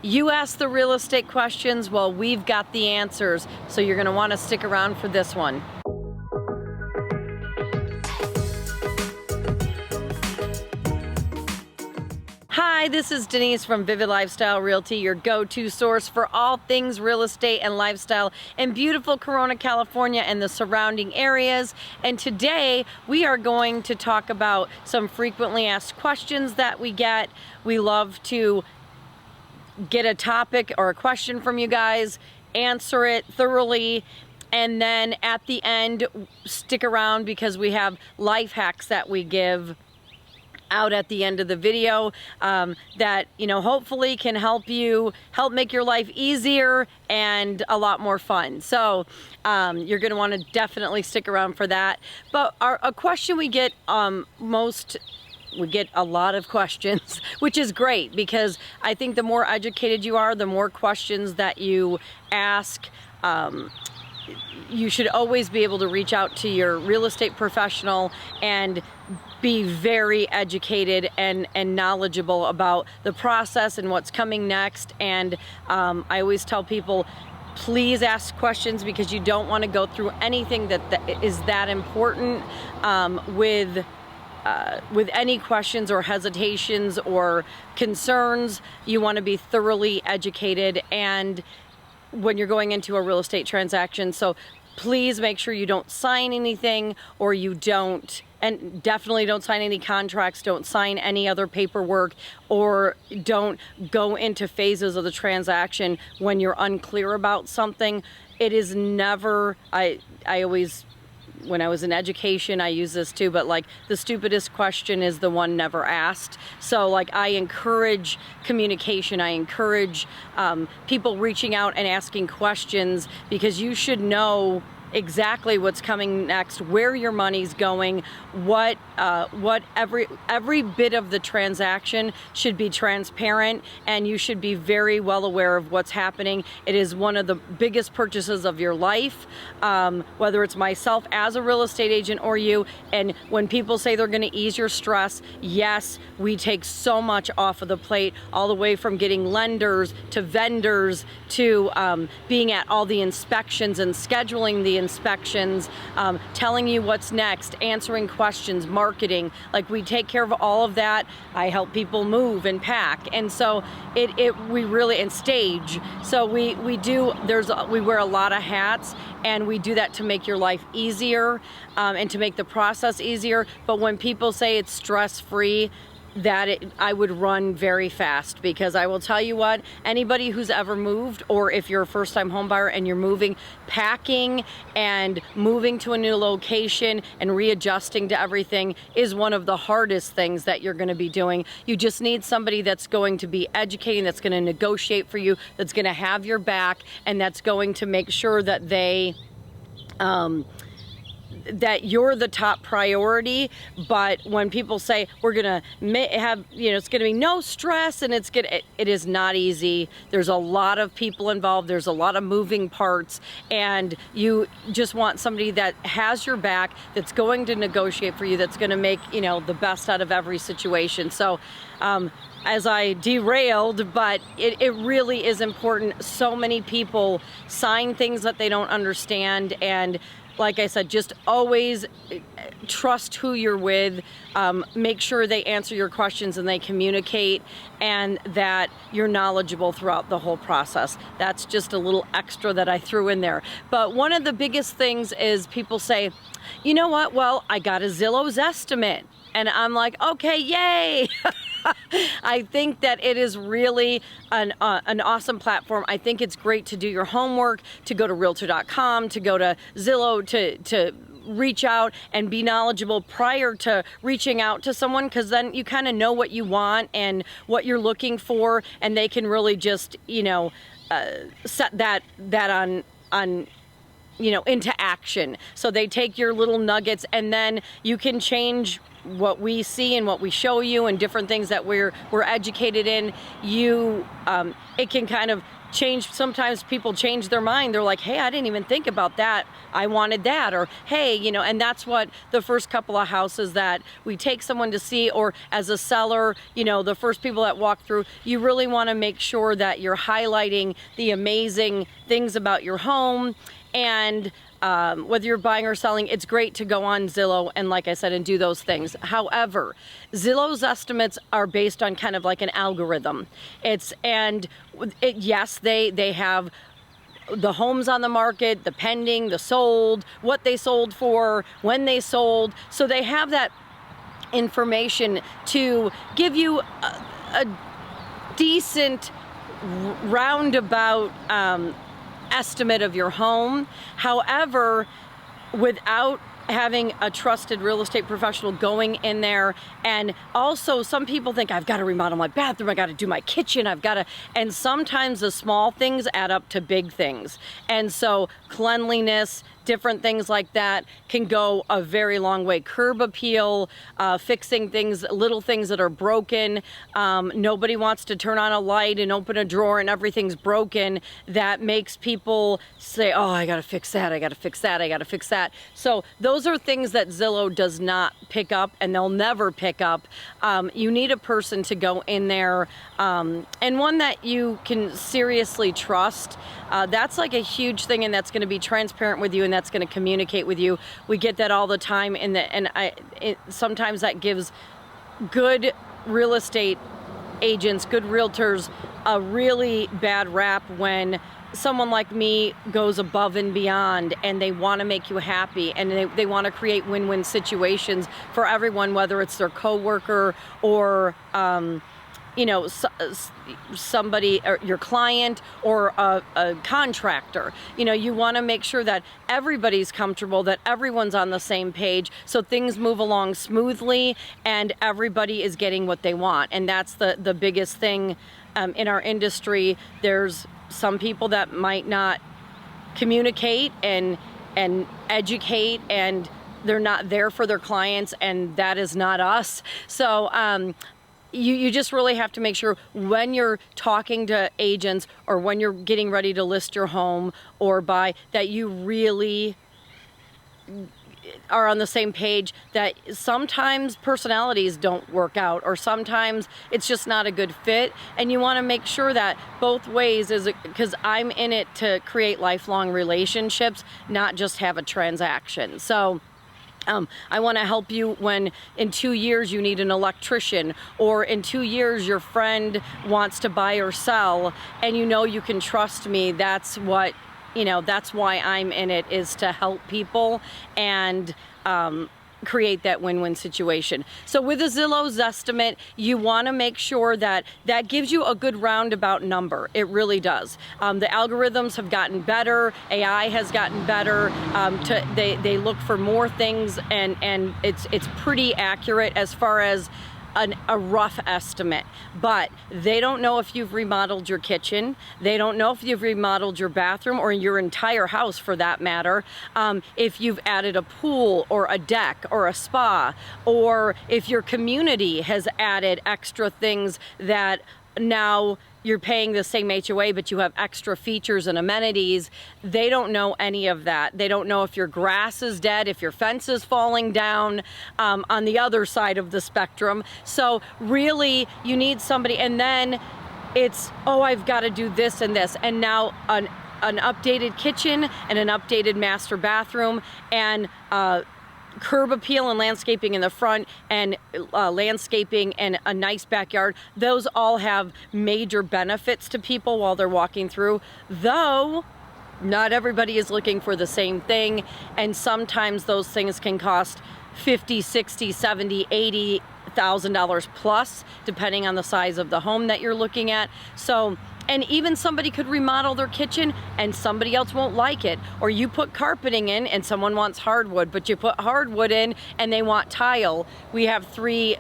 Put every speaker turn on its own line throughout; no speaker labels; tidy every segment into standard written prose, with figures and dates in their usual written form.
You ask the real estate questions, well, we've got the answers. So you're gonna wanna stick around for this one. Hi, this is Denise from Vivid Lifestyle Realty, your go-to source for all things real estate and lifestyle in beautiful Corona, California and the surrounding areas. And today we are going to talk about some frequently asked questions that we get. We love to get a topic or a question from you guys, answer it thoroughly, and then at the end, stick around because we have life hacks that we give out at the end of the video that, you know, hopefully can help make your life easier and a lot more fun. So you're going to want to definitely stick around for that. But a question we get we get a lot of questions, which is great because I think the more educated you are, the more questions that you ask. You should always be able to reach out to your real estate professional and be very educated and knowledgeable about the process and what's coming next. And I always tell people, please ask questions because you don't want to go through anything that is that important with any questions or hesitations or concerns. You want to be thoroughly educated and when you're going into a real estate transaction. So please make sure you don't sign anything or you don't, and definitely don't sign any contracts, don't sign any other paperwork, or don't go into phases of the transaction when you're unclear about something. It is never, I always, when I was in education, I use this too, but like the stupidest question is the one never asked. So like I encourage communication. I encourage people reaching out and asking questions because you should know exactly what's coming next, where your money's going, what every bit of the transaction should be transparent, and you should be very well aware of what's happening. It is one of the biggest purchases of your life, whether it's myself as a real estate agent or you. And when people say they're going to ease your stress, yes, we take so much off of the plate, all the way from getting lenders to vendors to being at all the inspections and scheduling the inspections, telling you what's next, answering questions, marketing. Like we take care of all of that. I help people move and pack, and so we really, and stage. So we wear a lot of hats, and we do that to make your life easier and to make the process easier. But when people say it's stress-free, I would run very fast, because I will tell you what, anybody who's ever moved, or if you're a first-time home buyer and you're moving, packing and moving to a new location and readjusting to everything is one of the hardest things that you're going to be doing. You just need somebody that's going to be educating, that's going to negotiate for you, that's going to have your back, and that's going to make sure that that you're the top priority. But when people say we're gonna have, it's gonna be no stress and it is not easy. There's a lot of people involved, there's a lot of moving parts, and you just want somebody that has your back, that's going to negotiate for you, that's gonna make the best out of every situation. So as I derailed, but it really is important. So many people sign things that they don't understand, and like I said, just always trust who you're with. Make sure they answer your questions and they communicate, and that you're knowledgeable throughout the whole process. That's just a little extra that I threw in there. But one of the biggest things is people say, you know what, well, I got a Zillow's estimate. And I'm like, okay, yay. I think that it is really an awesome platform. I think it's great to do your homework, to go to Realtor.com, to go to Zillow, to reach out and be knowledgeable prior to reaching out to someone, because then you kind of know what you want and what you're looking for, and they can really just, set that on into action. So they take your little nuggets, and then you can change what we see and what we show you and different things that we're educated in. It can kind of sometimes people change their mind. They're like, hey, I didn't even think about that. I wanted that. Or, hey, and that's what the first couple of houses that we take someone to see, or as a seller, the first people that walk through, you really want to make sure that you're highlighting the amazing things about your home. And whether you're buying or selling, it's great to go on Zillow and, like I said, and do those things. However, Zillow's estimates are based on kind of like an algorithm. Yes, they have the homes on the market, the pending, the sold, what they sold for, when they sold. So they have that information to give you a decent roundabout estimate of your home. However, without having a trusted real estate professional going in there, and also some people think, I've got to remodel my bathroom, I got to do my kitchen, and sometimes the small things add up to big things. And so cleanliness, different things like that can go a very long way. Curb appeal, fixing things, little things that are broken. Nobody wants to turn on a light and open a drawer and everything's broken. That makes people say, oh, I gotta fix that, I gotta fix that, I gotta fix that. So those are things that Zillow does not pick up, and they'll never pick up. You need a person to go in there, and one that you can seriously trust. That's like a huge thing, and that's going to be transparent with you, and that's going to communicate with you. We get that all the time, sometimes that gives good real estate agents, good realtors, a really bad rap when someone like me goes above and beyond, and they want to make you happy, and they want to create win-win situations for everyone, whether it's their coworker or somebody, or your client, or a contractor. You want to make sure that everybody's comfortable, that everyone's on the same page, so things move along smoothly and everybody is getting what they want. And that's the biggest thing in our industry. There's some people that might not communicate and educate, and they're not there for their clients, and that is not us. So you just really have to make sure when you're talking to agents, or when you're getting ready to list your home or buy, that you really are on the same page. That sometimes personalities don't work out, or sometimes it's just not a good fit, and you want to make sure that both ways because I'm in it to create lifelong relationships, not just have a transaction. So I want to help you when in 2 years you need an electrician, or in 2 years your friend wants to buy or sell, and you can trust me. That's why I'm in it, is to help people and create that win-win situation. So with a Zillow's estimate, you want to make sure that gives you a good roundabout number. It really does. The algorithms have gotten better. AI has gotten better. They look for more things, and it's pretty accurate as far as a rough estimate. But they don't know if you've remodeled your kitchen. They don't know if you've remodeled your bathroom, or your entire house for that matter. If you've added a pool or a deck or a spa, or if your community has added extra things that now you're paying the same HOA, but you have extra features and amenities. They don't know any of that. They don't know if your grass is dead, if your fence is falling down, on the other side of the spectrum. So really, you need somebody, and then it's, oh, I've got to do this and this, and now an updated kitchen and an updated master bathroom, and curb appeal and landscaping in the front, and landscaping and a nice backyard. Those all have major benefits to people while they're walking through, though not everybody is looking for the same thing, and sometimes those things can cost $50,000, $60,000, $70,000, $80,000 plus, depending on the size of the home that you're looking at. So, and even somebody could remodel their kitchen and somebody else won't like it. Or you put carpeting in and someone wants hardwood, but you put hardwood in and they want tile. We have 3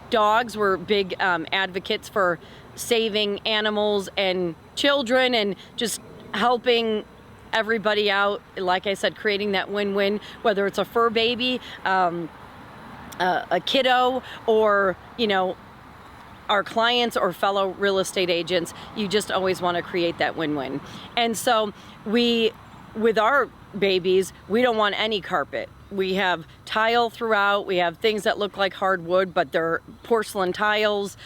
dogs. We're big advocates for saving animals and children, and just helping everybody out. Like I said, creating that win-win, whether it's a fur baby, a kiddo, or, our clients or fellow real estate agents, you just always want to create that win-win. And so with our babies, we don't want any carpet. We have tile throughout. We have things that look like hardwood, but they're porcelain tiles.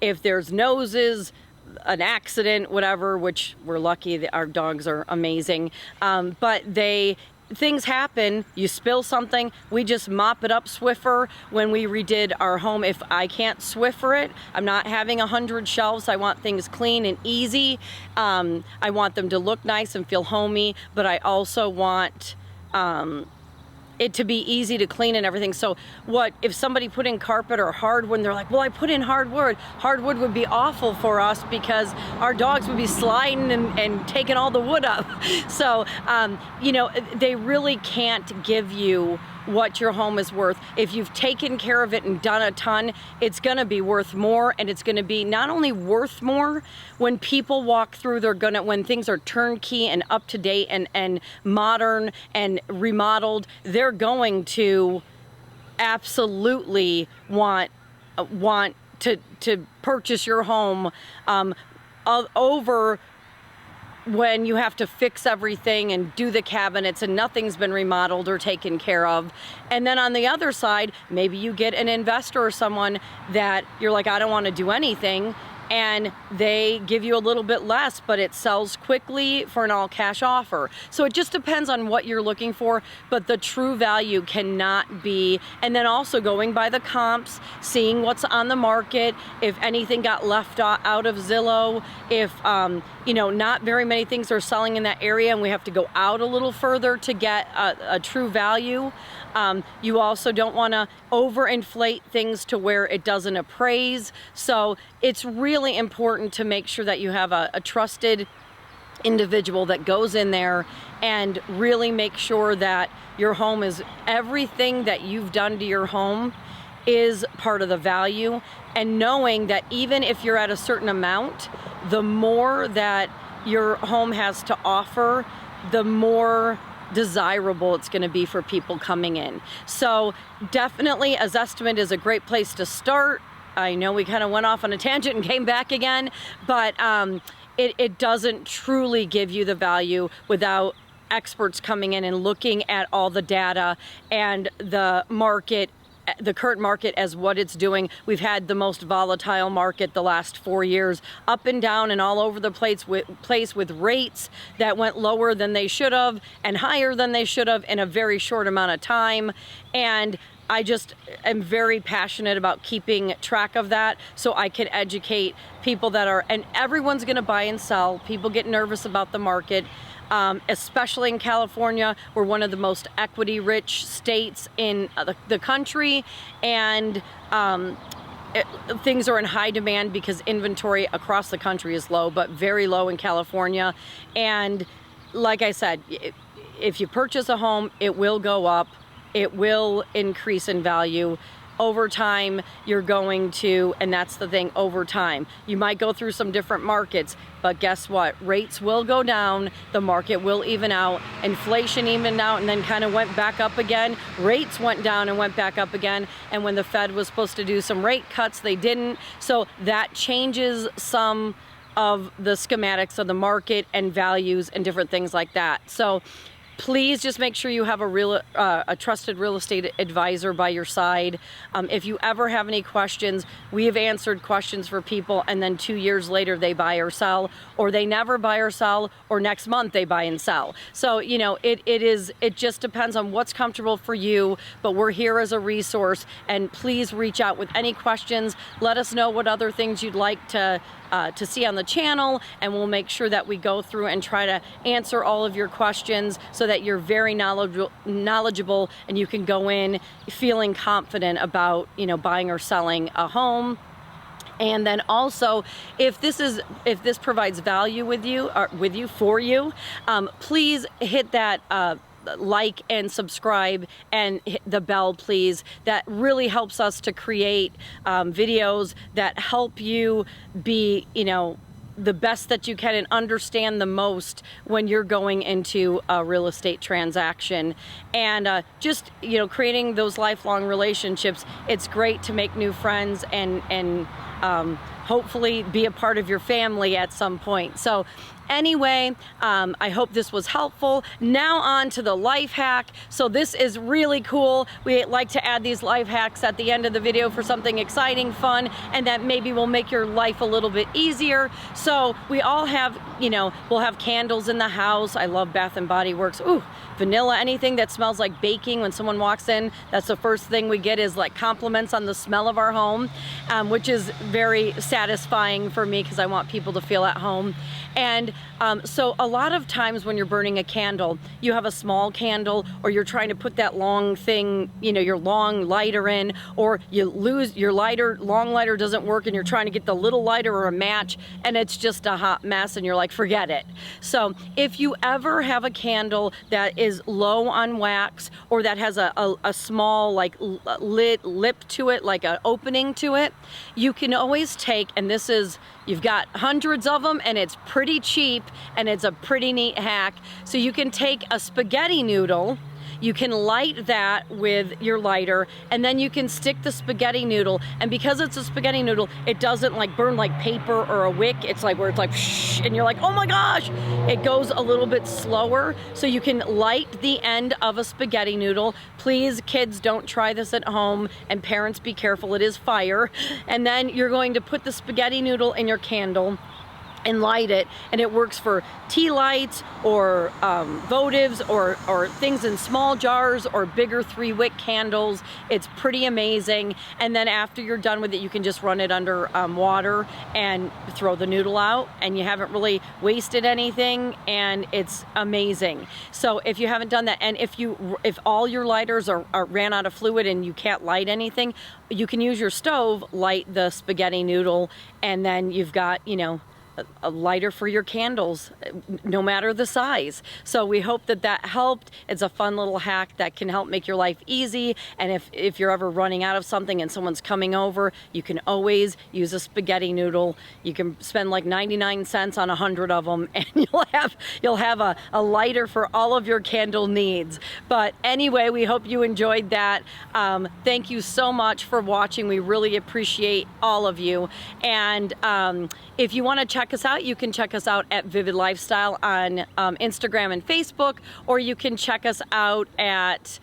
If there's noses, an accident, whatever, which we're lucky that our dogs are amazing, but things happen, you spill something, we just mop it up Swiffer. When we redid our home, if I can't Swiffer it, I'm not having 100 shelves. I want things clean and easy. I want them to look nice and feel homey, but I also want it to be easy to clean and everything. So what if somebody put in carpet or hardwood and they're like, well, I put in hardwood. Hardwood would be awful for us because our dogs would be sliding and taking all the wood up. So, you know, they really can't give you what your home is worth. If you've taken care of it and done a ton, it's gonna be worth more, and it's gonna be not only worth more, when people walk through, when things are turnkey and up to date and modern and remodeled, they're going to absolutely want to purchase your home over when you have to fix everything and do the cabinets and nothing's been remodeled or taken care of. And then on the other side, maybe you get an investor or someone that you're like, I don't want to do anything, and they give you a little bit less, but it sells quickly for an all cash offer. So it just depends on what you're looking for, but the true value cannot be, and then also going by the comps, seeing what's on the market, if anything got left out of Zillow, if you know, not very many things are selling in that area and we have to go out a little further to get a true value. You also don't want to overinflate things to where it doesn't appraise. So it's really important to make sure that you have a trusted individual that goes in there and really make sure that your home is, everything that you've done to your home is part of the value, and knowing that even if you're at a certain amount, the more that your home has to offer, the more desirable it's going to be for people coming in. So definitely a Zestimate is a great place to start. I know we kind of went off on a tangent and came back again, but it doesn't truly give you the value without experts coming in and looking at all the data and the market, the current market as what it's doing. We've had the most volatile market the last 4 years, up and down and all over the place with rates that went lower than they should have and higher than they should have in a very short amount of time. And I just am very passionate about keeping track of that so I can educate people that are, and everyone's gonna buy and sell. People get nervous about the market. Especially in California. We're one of the most equity-rich states in the country, and things are in high demand because inventory across the country is low, but very low in California. And like I said, if you purchase a home, it will go up. It will increase in value. Over time, you're going to, and that's the thing, over time. You might go through some different markets, but guess what? Rates will go down, the market will even out, inflation evened out and then kind of went back up again. Rates went down and went back up again, and when the Fed was supposed to do some rate cuts, they didn't. So that changes some of the schematics of the market and values and different things like that. So please just make sure you have a trusted real estate advisor by your side. If you ever have any questions, we have answered questions for people and then 2 years later they buy or sell, or they never buy or sell, or next month they buy and sell. So, you know, it just depends on what's comfortable for you, but we're here as a resource, and please reach out with any questions. Let us know what other things you'd like to see on the channel, and we'll make sure that we go through and try to answer all of your questions so that you're very knowledgeable and you can go in feeling confident about, you know, buying or selling a home. And then also, if this provides value with you, for you, please hit that like and subscribe and hit the bell, please. That really helps us to create videos that help you be, you know, the best that you can and understand the most when you're going into a real estate transaction. And just, you know, creating those lifelong relationships, it's great to make new friends and hopefully be a part of your family at some point. So anyway, I hope this was helpful. Now on to the life hack. So this is really cool. We like to add these life hacks at the end of the video for something exciting, fun, and that maybe will make your life a little bit easier. So we all have, you know, we'll have candles in the house. I love Bath and Body Works. Ooh, vanilla, anything that smells like baking. When someone walks in, that's the first thing we get is like compliments on the smell of our home, which is very satisfying for me because I want people to feel at home. And so a lot of times when you're burning a candle, you have a small candle, or you're trying to put that long thing, you know, your long lighter in, or you lose your long lighter doesn't work, and you're trying to get the little lighter or a match, and it's just a hot mess, and you're like, forget it. So if you ever have a candle that is low on wax, or that has a small like lip to it, like an opening to it, you can always take, and this is, you've got hundreds of them, and it's pretty cheap, and it's a pretty neat hack. So you can take a spaghetti noodle, you can light that with your lighter, and then you can stick the spaghetti noodle, and because it's a spaghetti noodle, it doesn't like burn like paper or a wick. It's like where it's like shh, and you're like, oh my gosh, it goes a little bit slower. So you can light the end of a spaghetti noodle. Please, kids, don't try this at home, and parents, be careful, it is fire. And then you're going to put the spaghetti noodle in your candle and light it, and it works for tea lights or votives or things in small jars or bigger 3-wick candles. It's pretty amazing. And then after you're done with it, you can just run it under water and throw the noodle out, and you haven't really wasted anything, and it's amazing. So if you haven't done that, and if all your lighters are ran out of fluid and you can't light anything, you can use your stove, light the spaghetti noodle, and then you've got, you know, a lighter for your candles, no matter the size. So we hope that that helped. It's a fun little hack that can help make your life easy. And if you're ever running out of something and someone's coming over, you can always use a spaghetti noodle. You can spend like 99 cents on 100 of them, and you'll have a lighter for all of your candle needs. But anyway, we hope you enjoyed that. Thank you so much for watching. We really appreciate all of you. And if you want to check us out, you can check us out at Vivid Lifestyle on Instagram and Facebook, or you can check us out at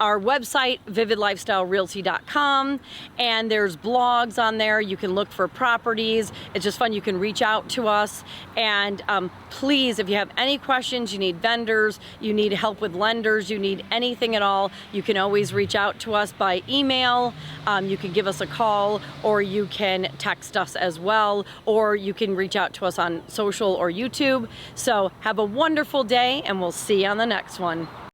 our website, vividlifestylerealty.com, and there's blogs on there. You can look for properties. It's just fun. You can reach out to us, and please, if you have any questions, you need vendors, you need help with lenders, you need anything at all, you can always reach out to us by email. You can give us a call, or you can text us as well, or you can reach out to us on social or YouTube. So have a wonderful day, and we'll see you on the next one.